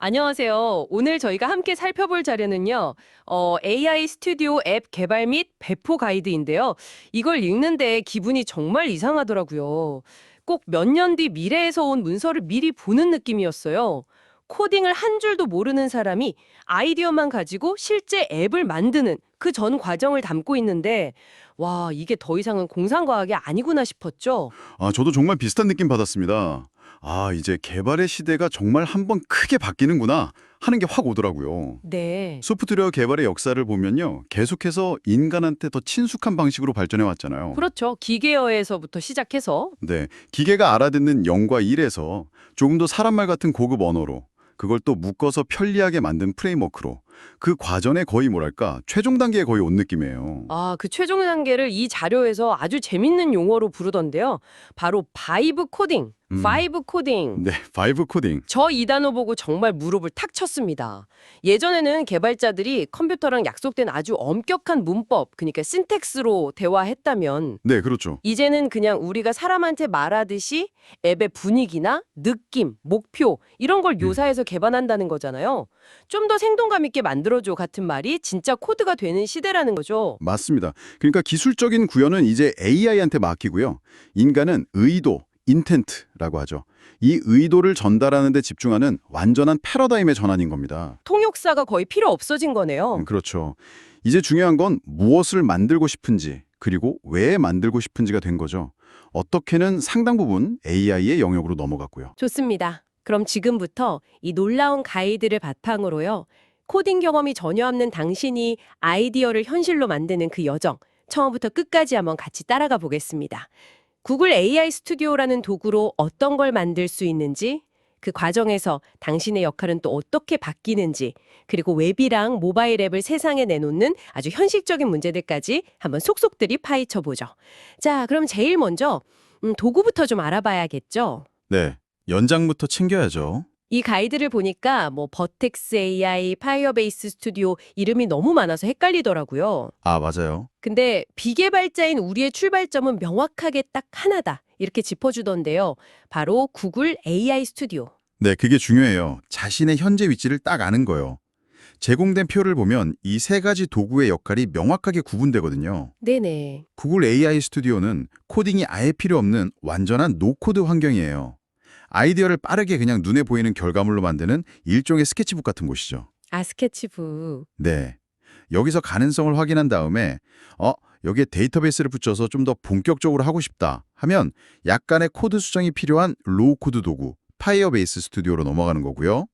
안녕하세요. 오늘 저희가 함께 살펴볼 자료는요, AI 스튜디오 앱 개발 및 배포 가이드인데요. 이걸 읽는데 기분이 정말 이상하더라고요. 꼭 몇 년 뒤 미래에서 온 문서를 미리 보는 느낌이었어요. 코딩을 한 줄도 모르는 사람이 아이디어만 가지고 실제 앱을 만드는 그 전 과정을 담고 있는데, 와, 이게 더 이상은 공상과학이 아니구나 싶었죠. 저도 정말 비슷한 느낌 받았습니다. 이제 개발의 시대가 정말 한번 크게 바뀌는구나 하는 게 확 오더라고요. 네. 소프트웨어 개발의 역사를 보면요. 계속해서 인간한테 더 친숙한 방식으로 발전해 왔잖아요. 그렇죠. 기계어에서부터 시작해서 네, 기계가 알아듣는 0과 1에서 조금 더 사람말 같은 고급 언어로 그걸 또 묶어서 편리하게 만든 프레임워크로 그 과정에 거의 뭐랄까 최종 단계에 거의 온 느낌이에요. 그 최종 단계를 이 자료에서 아주 재밌는 용어로 부르던데요. 바로 바이브 코딩, 음, 파이브 코딩. 네, 바이브 코딩. 저 이 단어 보고 정말 무릎을 탁 쳤습니다. 예전에는 개발자들이 컴퓨터랑 약속된 아주 엄격한 문법, 그러니까 신텍스로 대화했다면 네, 그렇죠. 이제는 그냥 우리가 사람한테 말하듯이 앱의 분위기나 느낌, 목표 이런 걸 음. 요사해서 개발한다는 거잖아요. 좀 더 생동감 있게 만들어줘 같은 말이 진짜 코드가 되는 시대라는 거죠. 맞습니다. 그러니까 기술적인 구현은 이제 AI한테 맡기고요. 인간은 의도, 인텐트라고 하죠. 이 의도를 전달하는 데 집중하는 완전한 패러다임의 전환인 겁니다. 통역사가 거의 필요 없어진 거네요. 그렇죠. 이제 중요한 건 무엇을 만들고 싶은지, 그리고 왜 만들고 싶은지가 된 거죠. 어떻게는 상당 부분 AI의 영역으로 넘어갔고요. 좋습니다. 그럼 지금부터 이 놀라운 가이드를 바탕으로요. 코딩 경험이 전혀 없는 당신이 아이디어를 현실로 만드는 그 여정, 처음부터 끝까지 한번 같이 따라가 보겠습니다. 구글 AI 스튜디오라는 도구로 어떤 걸 만들 수 있는지, 그 과정에서 당신의 역할은 또 어떻게 바뀌는지, 그리고 웹이랑 모바일 앱을 세상에 내놓는 아주 현실적인 문제들까지 한번 속속들이 파헤쳐 보죠. 자, 그럼 제일 먼저 도구부터 좀 알아봐야겠죠? 네, 연장부터 챙겨야죠. 이 가이드를 보니까 뭐 버텍스 AI, 파이어베이스 스튜디오 이름이 너무 많아서 헷갈리더라고요. 맞아요. 근데 비개발자인 우리의 출발점은 명확하게 딱 하나다. 이렇게 짚어주던데요. 바로 구글 AI 스튜디오. 네, 그게 중요해요. 자신의 현재 위치를 딱 아는 거예요. 제공된 표를 보면 이 세 가지 도구의 역할이 명확하게 구분되거든요. 네네. 구글 AI 스튜디오는 코딩이 아예 필요 없는 완전한 노코드 환경이에요. 아이디어를 빠르게 그냥 눈에 보이는 결과물로 만드는 일종의 스케치북 같은 곳이죠. 스케치북. 네. 여기서 가능성을 확인한 다음에 여기에 데이터베이스를 붙여서 좀 더 본격적으로 하고 싶다 하면 약간의 코드 수정이 필요한 로우 코드 도구 파이어베이스 스튜디오로 넘어가는 거고요.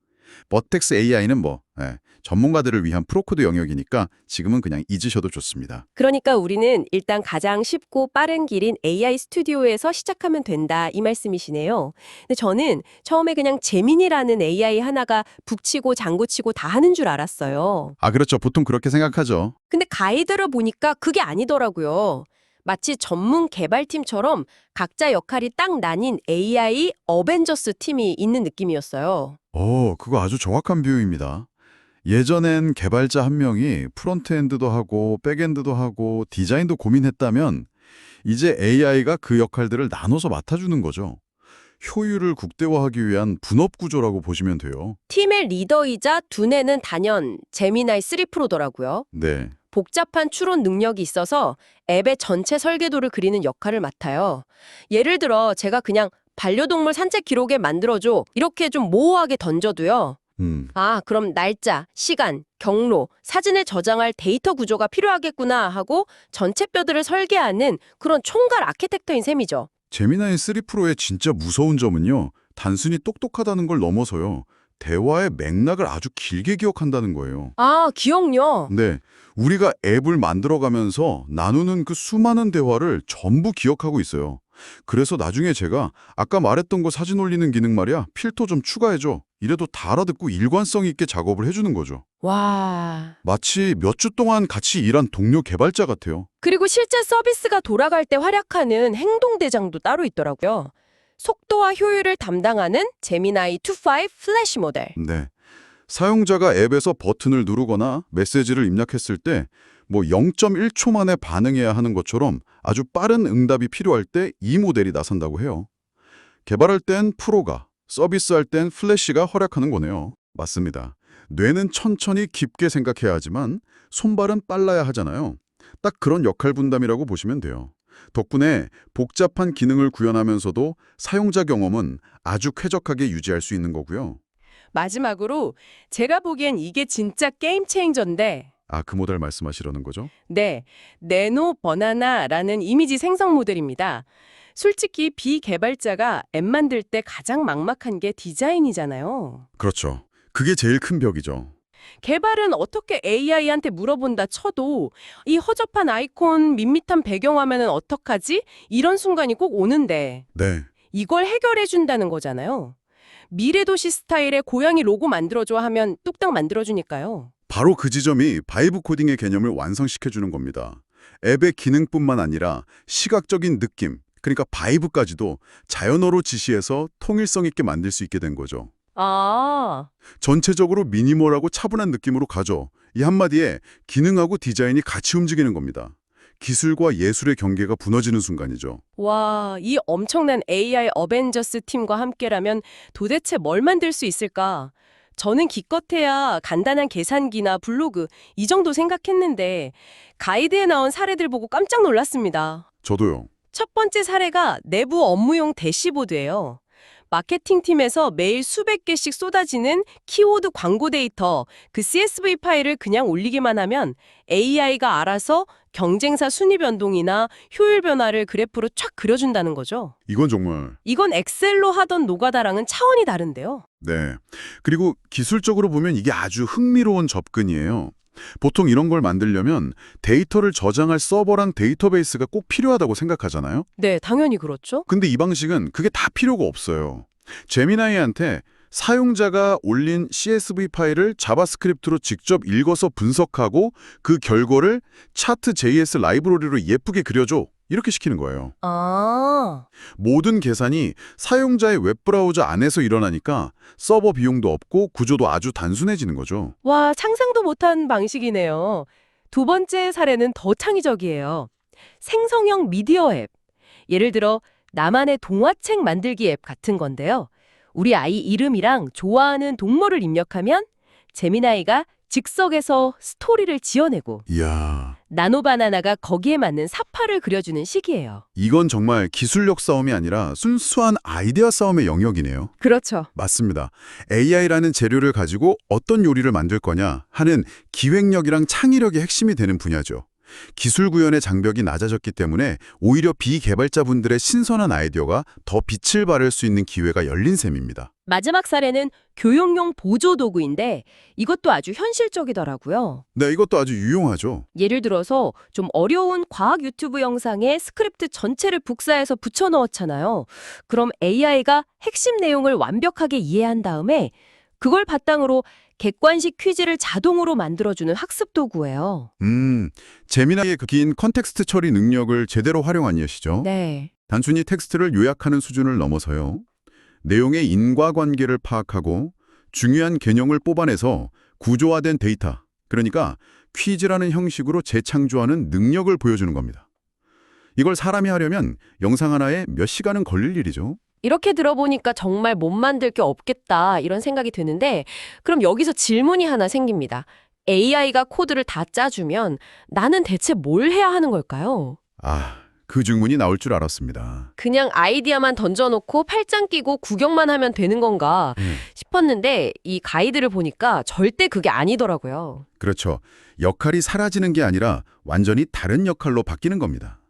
버텍스 AI는 전문가들을 위한 프로코드 영역이니까 지금은 그냥 잊으셔도 좋습니다. 그러니까 우리는 일단 가장 쉽고 빠른 길인 AI 스튜디오에서 시작하면 된다 이 말씀이시네요. 근데 저는 처음에 그냥 제민이라는 AI 하나가 북치고 장구치고 다 하는 줄 알았어요. 그렇죠. 보통 그렇게 생각하죠. 근데 가이드를 보니까 그게 아니더라고요. 마치 전문 개발팀처럼 각자 역할이 딱 나뉜 AI 어벤져스 팀이 있는 느낌이었어요. 그거 아주 정확한 비유입니다. 예전엔 개발자 한 명이 프론트엔드도 하고 백엔드도 하고 디자인도 고민했다면 이제 AI가 그 역할들을 나눠서 맡아주는 거죠. 효율을 극대화하기 위한 분업 구조라고 보시면 돼요. 팀의 리더이자 두뇌는 단연 제미나이 3 프로더라고요. 네. 복잡한 추론 능력이 있어서 앱의 전체 설계도를 그리는 역할을 맡아요. 예를 들어 제가 그냥 반려동물 산책 기록에 만들어줘 이렇게 좀 모호하게 던져도요. 음. 그럼 날짜, 시간, 경로, 사진을 저장할 데이터 구조가 필요하겠구나 하고 전체 뼈들을 설계하는 그런 총괄 아키텍터인 셈이죠. 제미나이 3 프로의 진짜 무서운 점은요. 단순히 똑똑하다는 걸 넘어서요. 대화의 맥락을 아주 길게 기억한다는 거예요. 기억력. 네. 우리가 앱을 만들어가면서 나누는 그 수많은 대화를 전부 기억하고 있어요. 그래서 나중에 제가 아까 말했던 거 사진 올리는 기능 말이야. 필터 좀 추가해줘. 이래도 다 알아듣고 일관성 있게 작업을 해주는 거죠. 와. 마치 몇 주 동안 같이 일한 동료 개발자 같아요. 그리고 실제 서비스가 돌아갈 때 활약하는 행동대장도 따로 있더라고요. 속도와 효율을 담당하는 제미나이 2.5 플래시 모델. 네. 사용자가 앱에서 버튼을 누르거나 메시지를 입력했을 때 0.1초 만에 반응해야 하는 것처럼 아주 빠른 응답이 필요할 때 이 모델이 나선다고 해요. 개발할 땐 프로가, 서비스할 땐 플래시가 활약하는 거네요. 맞습니다. 뇌는 천천히 깊게 생각해야 하지만 손발은 빨라야 하잖아요. 딱 그런 역할 분담이라고 보시면 돼요. 덕분에 복잡한 기능을 구현하면서도 사용자 경험은 아주 쾌적하게 유지할 수 있는 거고요. 마지막으로 제가 보기엔 이게 진짜 게임 체인저인데 아, 그 모델 말씀하시려는 거죠? 네, 네노 버나나라는 이미지 생성 모델입니다. 솔직히 비개발자가 앱 만들 때 가장 막막한 게 디자인이잖아요. 그렇죠. 그게 제일 큰 벽이죠. 개발은 어떻게 AI한테 물어본다 쳐도 이 허접한 아이콘, 밋밋한 배경화면은 어떡하지? 이런 순간이 꼭 오는데 네. 이걸 해결해 준다는 거잖아요. 미래도시 스타일의 고양이 로고 만들어줘 하면 뚝딱 만들어주니까요. 바로 그 지점이 바이브 코딩의 개념을 완성시켜주는 겁니다. 앱의 기능뿐만 아니라 시각적인 느낌, 그러니까 바이브까지도 자연어로 지시해서 통일성 있게 만들 수 있게 된 거죠. 아, 전체적으로 미니멀하고 차분한 느낌으로 가죠. 이 한마디에 기능하고 디자인이 같이 움직이는 겁니다. 기술과 예술의 경계가 무너지는 순간이죠. 와, 이 엄청난 AI 어벤져스 팀과 함께라면 도대체 뭘 만들 수 있을까? 저는 기껏해야 간단한 계산기나 블로그 이 정도 생각했는데 가이드에 나온 사례들 보고 깜짝 놀랐습니다. 저도요. 첫 번째 사례가 내부 업무용 대시보드예요. 마케팅팀에서 매일 수백 개씩 쏟아지는 키워드 광고 데이터, 그 CSV 파일을 그냥 올리기만 하면 AI가 알아서 경쟁사 순위 변동이나 효율 변화를 그래프로 쫙 그려준다는 거죠. 이건 정말 이건 엑셀로 하던 노가다랑은 차원이 다른데요. 네. 그리고 기술적으로 보면 이게 아주 흥미로운 접근이에요. 보통 이런 걸 만들려면 데이터를 저장할 서버랑 데이터베이스가 꼭 필요하다고 생각하잖아요. 네, 당연히 그렇죠. 근데 이 방식은 그게 다 필요가 없어요. 제미나이한테 사용자가 올린 CSV 파일을 자바스크립트로 직접 읽어서 분석하고 그 결과를 차트.js 라이브러리로 예쁘게 그려줘. 이렇게 시키는 거예요. 아, 모든 계산이 사용자의 웹브라우저 안에서 일어나니까 서버 비용도 없고 구조도 아주 단순해지는 거죠. 와, 상상도 못한 방식이네요. 두 번째 사례는 더 창의적이에요. 생성형 미디어 앱. 예를 들어 나만의 동화책 만들기 앱 같은 건데요. 우리 아이 이름이랑 좋아하는 동물을 입력하면 제미나이가 즉석에서 스토리를 지어내고 이야, 나노바나나가 거기에 맞는 사파를 그려주는 식이에요. 이건 정말 기술력 싸움이 아니라 순수한 아이디어 싸움의 영역이네요. 그렇죠. 맞습니다. AI라는 재료를 가지고 어떤 요리를 만들 거냐 하는 기획력이랑 창의력이 핵심이 되는 분야죠. 기술 구현의 장벽이 낮아졌기 때문에 오히려 비개발자분들의 신선한 아이디어가 더 빛을 발할 수 있는 기회가 열린 셈입니다. 마지막 사례는 교육용 보조 도구인데 이것도 아주 현실적이더라고요. 네, 이것도 아주 유용하죠. 예를 들어서 좀 어려운 과학 유튜브 영상에 스크립트 전체를 복사해서 붙여 넣었잖아요. 그럼 AI가 핵심 내용을 완벽하게 이해한 다음에 그걸 바탕으로 객관식 퀴즈를 자동으로 만들어주는 학습 도구예요. 제미나이의 그 긴 컨텍스트 처리 능력을 제대로 활용한 것이죠. 네. 단순히 텍스트를 요약하는 수준을 넘어서요. 내용의 인과관계를 파악하고 중요한 개념을 뽑아내서 구조화된 데이터, 그러니까 퀴즈라는 형식으로 재창조하는 능력을 보여주는 겁니다. 이걸 사람이 하려면 영상 하나에 몇 시간은 걸릴 일이죠. 이렇게 들어보니까 정말 못 만들 게 없겠다 이런 생각이 드는데 그럼 여기서 질문이 하나 생깁니다. AI가 코드를 다 짜주면 나는 대체 뭘 해야 하는 걸까요? 아, 그 질문이 나올 줄 알았습니다. 그냥 아이디어만 던져놓고 팔짱 끼고 구경만 하면 되는 건가 싶었는데 이 가이드를 보니까 절대 그게 아니더라고요. 그렇죠. 역할이 사라지는 게 아니라 완전히 다른 역할로 바뀌는 겁니다.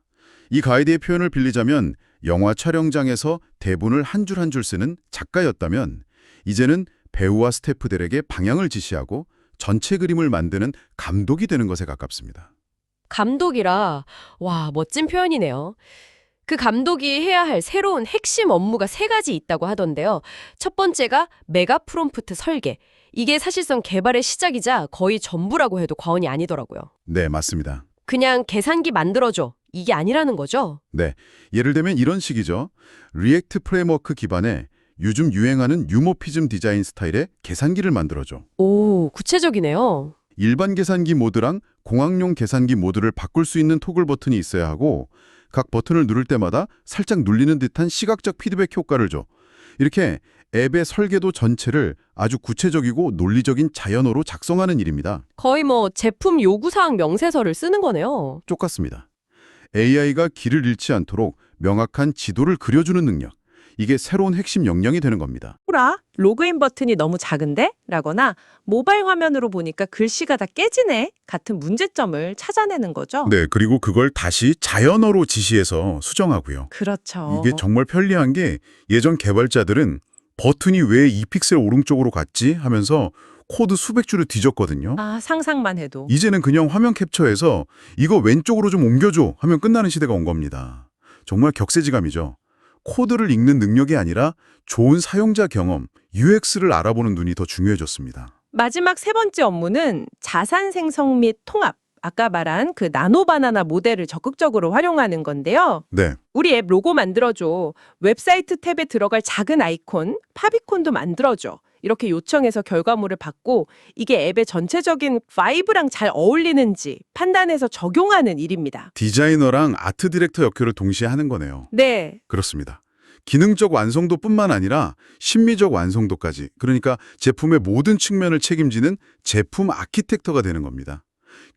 이 가이드의 표현을 빌리자면 영화 촬영장에서 대본을 한 줄 한 줄 쓰는 작가였다면 이제는 배우와 스태프들에게 방향을 지시하고 전체 그림을 만드는 감독이 되는 것에 가깝습니다. 감독이라 와 멋진 표현이네요. 그 감독이 해야 할 새로운 핵심 업무가 세 가지 있다고 하던데요. 첫 번째가 메가 프롬프트 설계. 이게 사실상 개발의 시작이자 거의 전부라고 해도 과언이 아니더라고요. 네, 맞습니다. 그냥 계산기 만들어줘. 이게 아니라는 거죠? 네, 예를 들면 이런 식이죠. 리액트 프레임워크 기반의 요즘 유행하는 유모피즘 디자인 스타일의 계산기를 만들어줘. 오, 구체적이네요. 일반 계산기 모드랑 공학용 계산기 모드를 바꿀 수 있는 토글 버튼이 있어야 하고 각 버튼을 누를 때마다 살짝 눌리는 듯한 시각적 피드백 효과를 줘. 이렇게 앱의 설계도 전체를 아주 구체적이고 논리적인 자연어로 작성하는 일입니다. 거의 뭐 제품 요구사항 명세서를 쓰는 거네요. 똑같습니다. AI가 길을 잃지 않도록 명확한 지도를 그려주는 능력. 이게 새로운 핵심 역량이 되는 겁니다. 호라, 로그인 버튼이 너무 작은데? 라거나 모바일 화면으로 보니까 글씨가 다 깨지네? 같은 문제점을 찾아내는 거죠. 네, 그리고 그걸 다시 자연어로 지시해서 수정하고요. 그렇죠. 이게 정말 편리한 게 예전 개발자들은 버튼이 왜 2픽셀 오른쪽으로 갔지 하면서 코드 수백 줄을 뒤졌거든요. 아, 상상만 해도. 이제는 그냥 화면 캡처해서 이거 왼쪽으로 좀 옮겨줘 하면 끝나는 시대가 온 겁니다. 정말 격세지감이죠. 코드를 읽는 능력이 아니라 좋은 사용자 경험, UX를 알아보는 눈이 더 중요해졌습니다. 마지막 세 번째 업무는 자산 생성 및 통합. 아까 말한 그 나노바나나 모델을 적극적으로 활용하는 건데요. 네, 우리 앱 로고 만들어줘. 웹사이트 탭에 들어갈 작은 아이콘, 파비콘도 만들어줘. 이렇게 요청해서 결과물을 받고 이게 앱의 전체적인 바이브랑 잘 어울리는지 판단해서 적용하는 일입니다. 디자이너랑 아트 디렉터 역할을 동시에 하는 거네요. 네. 그렇습니다. 기능적 완성도뿐만 아니라 심미적 완성도까지, 그러니까 제품의 모든 측면을 책임지는 제품 아키텍터가 되는 겁니다.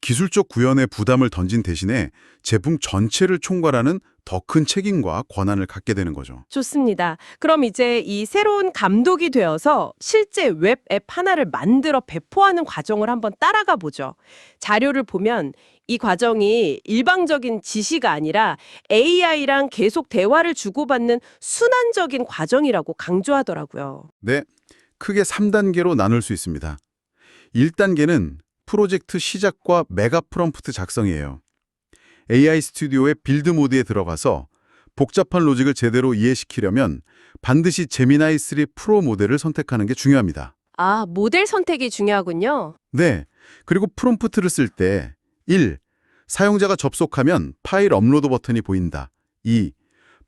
기술적 구현에 부담을 던진 대신에 제품 전체를 총괄하는 더 큰 책임과 권한을 갖게 되는 거죠. 좋습니다. 그럼 이제 이 새로운 감독이 되어서 실제 웹 앱 하나를 만들어 배포하는 과정을 한번 따라가 보죠. 자료를 보면 이 과정이 일방적인 지시가 아니라 AI랑 계속 대화를 주고받는 순환적인 과정이라고 강조하더라고요. 네, 크게 3단계로 나눌 수 있습니다. 1단계는 프로젝트 시작과 메가 프롬프트 작성이에요. AI 스튜디오의 빌드 모드에 들어가서 복잡한 로직을 제대로 이해시키려면 반드시 제미나이 3 프로 모델을 선택하는 게 중요합니다. 아, 모델 선택이 중요하군요. 네, 그리고 프롬프트를 쓸 때 1. 사용자가 접속하면 파일 업로드 버튼이 보인다. 2.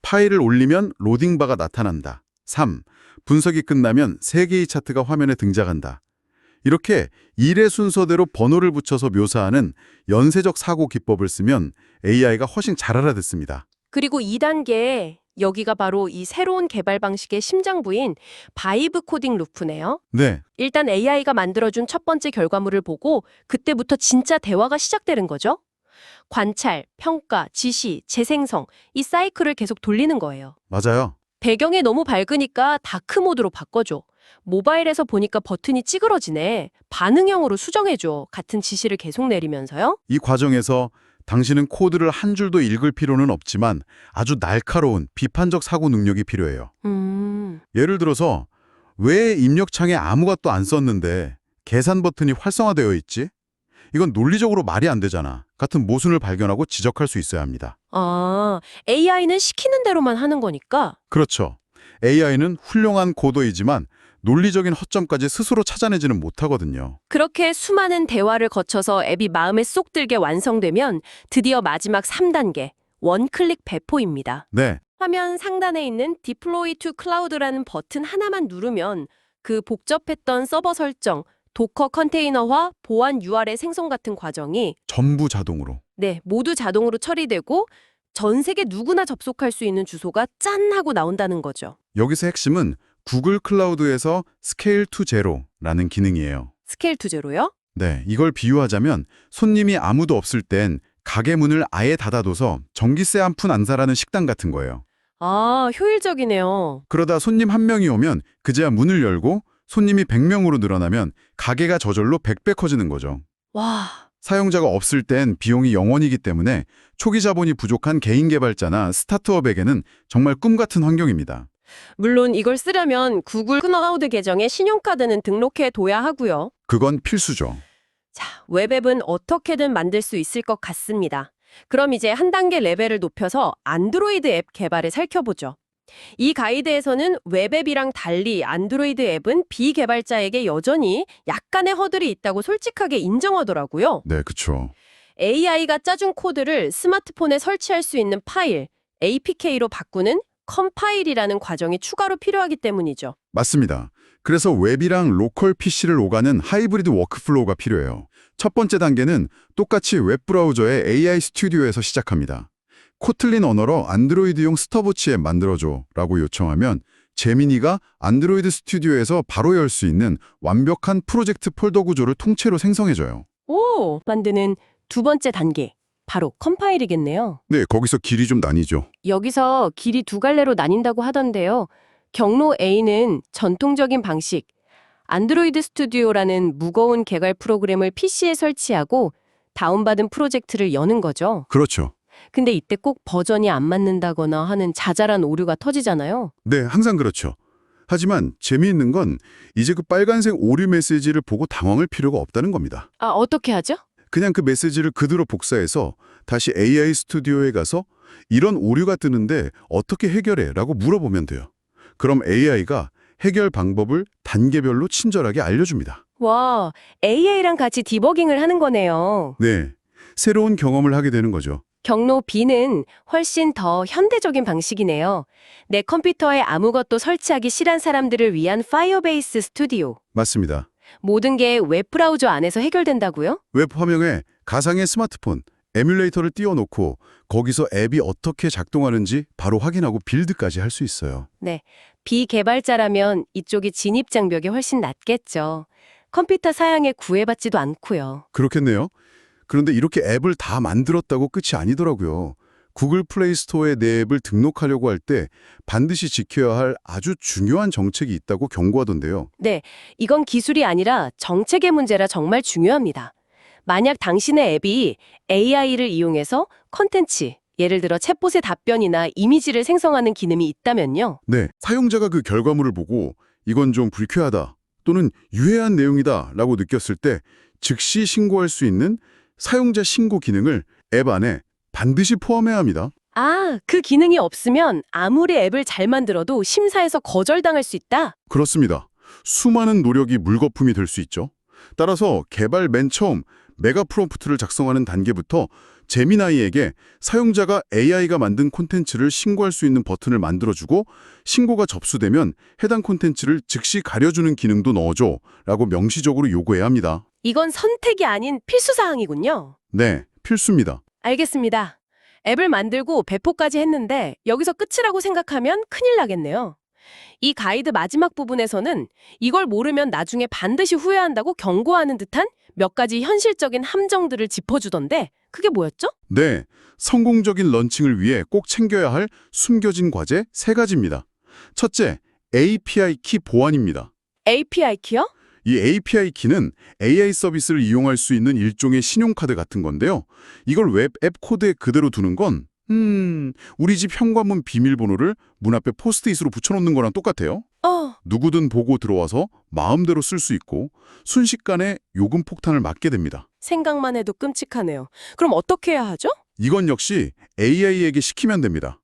파일을 올리면 로딩바가 나타난다. 3. 분석이 끝나면 3개의 차트가 화면에 등장한다. 이렇게 일의 순서대로 번호를 붙여서 묘사하는 연쇄적 사고 기법을 쓰면 AI가 훨씬 잘 알아듣습니다. 그리고 2단계, 여기가 바로 이 새로운 개발 방식의 심장부인 바이브 코딩 루프네요. 네, 일단 AI가 만들어준 첫 번째 결과물을 보고 그때부터 진짜 대화가 시작되는 거죠. 관찰, 평가, 지시, 재생성, 이 사이클을 계속 돌리는 거예요. 맞아요. 배경이 너무 밝으니까 다크 모드로 바꿔줘. 모바일에서 보니까 버튼이 찌그러지네. 반응형으로 수정해줘. 같은 지시를 계속 내리면서요. 이 과정에서 당신은 코드를 한 줄도 읽을 필요는 없지만 아주 날카로운 비판적 사고 능력이 필요해요. 예를 들어서 왜 입력창에 아무것도 안 썼는데 계산 버튼이 활성화되어 있지? 이건 논리적으로 말이 안 되잖아. 같은 모순을 발견하고 지적할 수 있어야 합니다. 아, AI는 시키는 대로만 하는 거니까. 그렇죠. AI는 훌륭한 코더이지만 논리적인 허점까지 스스로 찾아내지는 못하거든요. 그렇게 수많은 대화를 거쳐서 앱이 마음에 쏙 들게 완성되면 드디어 마지막 3단계, 원클릭 배포입니다. 네, 화면 상단에 있는 Deploy to Cloud라는 버튼 하나만 누르면 그 복잡했던 서버 설정, 도커 컨테이너화, 보안 URL 생성 같은 과정이 전부 자동으로. 모두 자동으로 처리되고 전 세계 누구나 접속할 수 있는 주소가 짠 하고 나온다는 거죠. 여기서 핵심은 구글 클라우드에서 스케일 투 제로라는 기능이에요. 스케일 투 제로요? 네, 이걸 비유하자면 손님이 아무도 없을 땐 가게 문을 아예 닫아둬서 전기세 한 푼 안 사라는 식당 같은 거예요. 아, 효율적이네요. 그러다 손님 한 명이 오면 그제야 문을 열고 손님이 100명으로 늘어나면 가게가 저절로 100배 커지는 거죠. 와, 사용자가 없을 땐 비용이 0원이기 때문에 초기 자본이 부족한 개인 개발자나 스타트업에게는 정말 꿈 같은 환경입니다. 물론 이걸 쓰려면 구글 클라우드 계정에 신용카드는 등록해 둬야 하고요. 그건 필수죠. 자, 웹앱은 어떻게든 만들 수 있을 것 같습니다. 그럼 이제 한 단계 레벨을 높여서 안드로이드 앱 개발을 살펴보죠. 이 가이드에서는 웹앱이랑 달리 안드로이드 앱은 비개발자에게 여전히 약간의 허들이 있다고 솔직하게 인정하더라고요. 네, 그쵸. AI가 짜준 코드를 스마트폰에 설치할 수 있는 파일, APK로 바꾸는 컴파일이라는 과정이 추가로 필요하기 때문이죠. 맞습니다. 그래서 웹이랑 로컬 PC를 오가는 하이브리드 워크플로우가 필요해요. 첫 번째 단계는 똑같이 웹브라우저의 AI 스튜디오에서 시작합니다. 코틀린 언어로 안드로이드용 스톱워치 앱 만들어줘 라고 요청하면 제미니가 안드로이드 스튜디오에서 바로 열 수 있는 완벽한 프로젝트 폴더 구조를 통째로 생성해줘요. 오, 만드는 두 번째 단계. 바로 컴파일이겠네요. 네, 거기서 길이 좀 나뉘죠. 여기서 길이 두 갈래로 나뉜다고 하던데요. 경로 A는 전통적인 방식, 안드로이드 스튜디오라는 무거운 개발 프로그램을 PC에 설치하고 다운받은 프로젝트를 여는 거죠. 그렇죠. 근데 이때 꼭 버전이 안 맞는다거나 하는 자잘한 오류가 터지잖아요. 네, 항상 그렇죠. 하지만 재미있는 건 이제 그 빨간색 오류 메시지를 보고 당황할 필요가 없다는 겁니다. 아, 어떻게 하죠? 그냥 그 메시지를 그대로 복사해서 다시 AI 스튜디오에 가서 이런 오류가 뜨는데 어떻게 해결해? 라고 물어보면 돼요. 그럼 AI가 해결 방법을 단계별로 친절하게 알려줍니다. 와, AI랑 같이 디버깅을 하는 거네요. 네, 새로운 경험을 하게 되는 거죠. 경로 B는 훨씬 더 현대적인 방식이네요. 내 컴퓨터에 아무것도 설치하기 싫은 사람들을 위한 파이어베이스 스튜디오. 맞습니다. 모든 게 웹브라우저 안에서 해결된다고요? 웹 화면에 가상의 스마트폰, 에뮬레이터를 띄워놓고 거기서 앱이 어떻게 작동하는지 바로 확인하고 빌드까지 할 수 있어요. 네, 비개발자라면 이쪽이 진입 장벽이 훨씬 낮겠죠. 컴퓨터 사양에 구애받지도 않고요. 그렇겠네요. 그런데 이렇게 앱을 다 만들었다고 끝이 아니더라고요. 구글 플레이 스토어에 내 앱을 등록하려고 할 때 반드시 지켜야 할 아주 중요한 정책이 있다고 경고하던데요. 네, 이건 기술이 아니라 정책의 문제라 정말 중요합니다. 만약 당신의 앱이 AI를 이용해서 컨텐츠, 예를 들어 챗봇의 답변이나 이미지를 생성하는 기능이 있다면요. 네, 사용자가 그 결과물을 보고 이건 좀 불쾌하다 또는 유해한 내용이다 라고 느꼈을 때 즉시 신고할 수 있는 사용자 신고 기능을 앱 안에 반드시 포함해야 합니다. 아, 그 기능이 없으면 아무리 앱을 잘 만들어도 심사에서 거절당할 수 있다? 그렇습니다. 수많은 노력이 물거품이 될 수 있죠. 따라서 개발 맨 처음 메가 프롬프트를 작성하는 단계부터 제미나이에게 사용자가 AI가 만든 콘텐츠를 신고할 수 있는 버튼을 만들어주고 신고가 접수되면 해당 콘텐츠를 즉시 가려주는 기능도 넣어줘 라고 명시적으로 요구해야 합니다. 이건 선택이 아닌 필수사항이군요. 네, 필수입니다. 알겠습니다. 앱을 만들고 배포까지 했는데 여기서 끝이라고 생각하면 큰일 나겠네요. 이 가이드 마지막 부분에서는 이걸 모르면 나중에 반드시 후회한다고 경고하는 듯한 몇 가지 현실적인 함정들을 짚어주던데 그게 뭐였죠? 네, 성공적인 런칭을 위해 꼭 챙겨야 할 숨겨진 과제 3가지입니다. 첫째, API 키 보안입니다. API 키요? 이 API 키는 AI 서비스를 이용할 수 있는 일종의 신용카드 같은 건데요. 이걸 웹 앱 코드에 그대로 두는 건 우리 집 현관문 비밀번호를 문 앞에 포스트잇으로 붙여놓는 거랑 똑같아요. 누구든 보고 들어와서 마음대로 쓸 수 있고 순식간에 요금 폭탄을 막게 됩니다. 생각만 해도 끔찍하네요. 그럼 어떻게 해야 하죠? 이건 역시 AI에게 시키면 됩니다.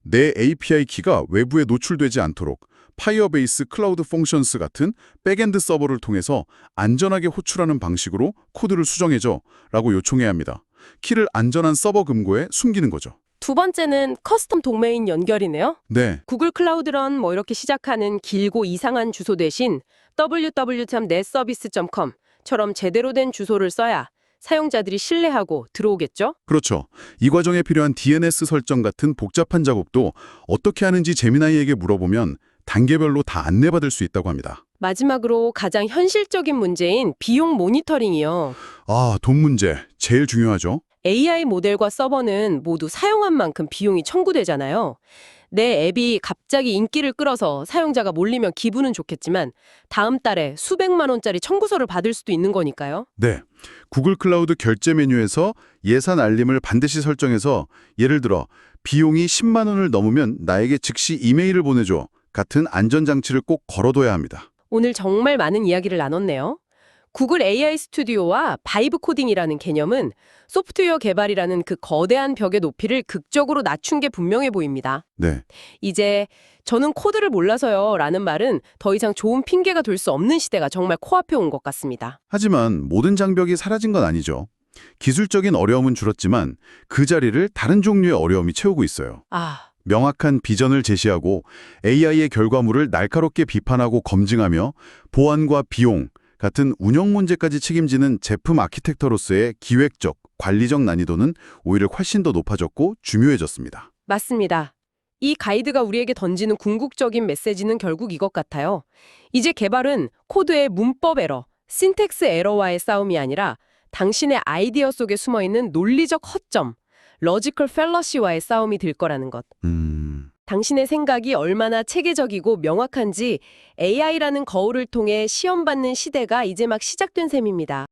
내 API 키가 외부에 노출되지 않도록 파이어베이스 클라우드 펑션스 같은 백엔드 서버를 통해서 안전하게 호출하는 방식으로 코드를 수정해줘 라고 요청해야 합니다. 키를 안전한 서버 금고에 숨기는 거죠. 두 번째는 커스텀 도메인 연결이네요. 네, 구글 클라우드런 뭐 이렇게 시작하는 길고 이상한 주소 대신 www.netservice.com처럼 제대로 된 주소를 써야 사용자들이 신뢰하고 들어오겠죠? 그렇죠. 이 과정에 필요한 DNS 설정 같은 복잡한 작업도 어떻게 하는지 제미나이에게 물어보면 단계별로 다 안내받을 수 있다고 합니다. 마지막으로 가장 현실적인 문제인 비용 모니터링이요. 아, 돈 문제. 제일 중요하죠. AI 모델과 서버는 모두 사용한 만큼 비용이 청구되잖아요. 내 앱이 갑자기 인기를 끌어서 사용자가 몰리면 기분은 좋겠지만 다음 달에 수백만 원짜리 청구서를 받을 수도 있는 거니까요. 네. 구글 클라우드 결제 메뉴에서 예산 알림을 반드시 설정해서 예를 들어 비용이 10만 원을 넘으면 나에게 즉시 이메일을 보내줘 같은 안전장치를 꼭 걸어둬야 합니다. 오늘 정말 많은 이야기를 나눴네요. 구글 AI 스튜디오와 바이브 코딩이라는 개념은 소프트웨어 개발이라는 그 거대한 벽의 높이를 극적으로 낮춘 게 분명해 보입니다. 네. 이제 저는 코드를 몰라서요 라는 말은 더 이상 좋은 핑계가 될 수 없는 시대가 정말 코앞에 온 것 같습니다. 하지만 모든 장벽이 사라진 건 아니죠. 기술적인 어려움은 줄었지만 그 자리를 다른 종류의 어려움이 채우고 있어요. 명확한 비전을 제시하고 AI의 결과물을 날카롭게 비판하고 검증하며 보안과 비용 같은 운영 문제까지 책임지는 제품 아키텍처로서의 기획적, 관리적 난이도는 오히려 훨씬 더 높아졌고 중요해졌습니다. 맞습니다. 이 가이드가 우리에게 던지는 궁극적인 메시지는 결국 이것 같아요. 이제 개발은 코드의 문법 에러, 신텍스 에러와의 싸움이 아니라 당신의 아이디어 속에 숨어있는 논리적 허점, 러지컬 펠러시와의 싸움이 될 거라는 것. 당신의 생각이 얼마나 체계적이고 명확한지 AI라는 거울을 통해 시험받는 시대가 이제 막 시작된 셈입니다.